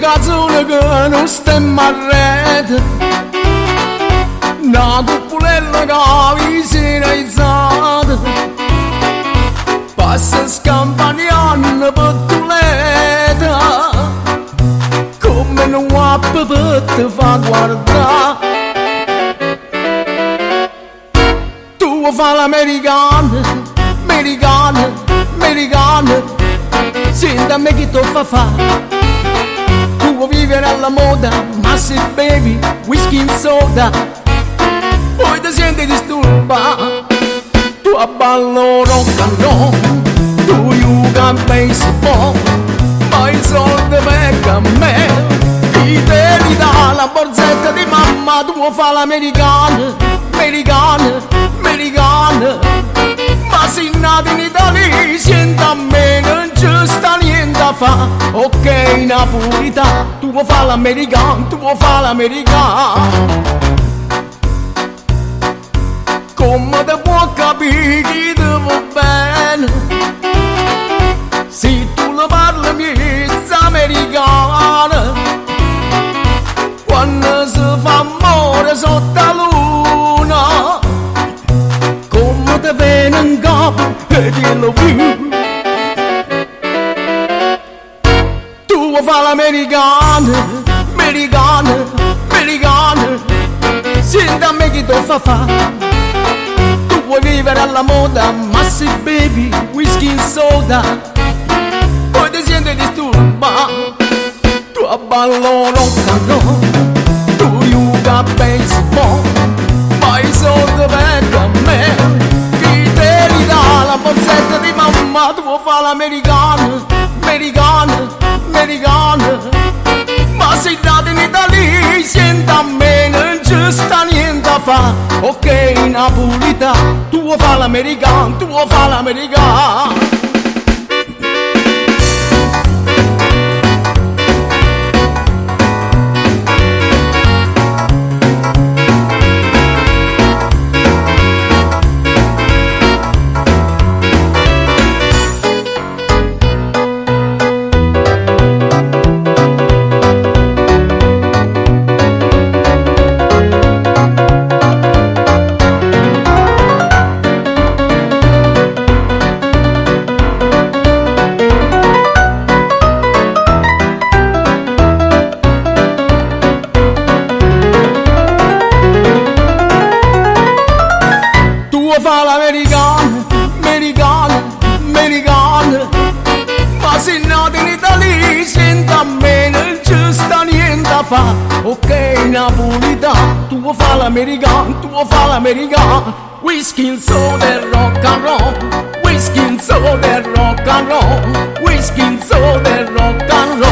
canzone che non stemma a rete, una cupolella che vi sera izzata, passa scampagnando per tuleta, come non ha per te fa guardare. Tu vuoi fare l'americana, americana, americana, senti a me che ti fa fare. Tu vuoi vivere alla moda, ma se bevi whisky in soda poi ti senti disturbato. Tu abballo rock and roll, tu yuga baseball, ma i soldi per me ti devi dare la borsetta di mamma. Tu vuoi fare l'americana, americana, americana, ma sei nato in Italia, senti a me non ci sta niente a fa. Ok napolità, tu vuoi fare l'americano, tu vuoi fare l'americano. Come ti può capire che ti va bene se tu lo parli miezza americana? Quando si fa amore sotto la luna, come ti viene in capo e ti lo più. Tu vuoi fare l'americana, americana, americana, senti a me che ti fa fare. Vuoi vivere alla moda, ma se bevi whisky in soda poi ti senti disturbato. Tu abballo rock and roll, tu yuga baseball, ma i soldi per me chi te li dà la borsetta di mamma. Tu vuoi fare l'americana, americana, americana, ma sei nato in Italia, senti a me non ci sta niente a fa. Ok napolità, tu vuoi fare l'americano, tu vuoi fare l'americano. Fa l'americana, americana, americana, ma se nato in Italia, senti a me non ci sta niente a fa. Ok napolità, tu vuoi fare l'americano, tu vuoi fare l'americano. Whisky in soda e rock and roll, whisky in soda e rock and roll, whisky in soda e rock and roll.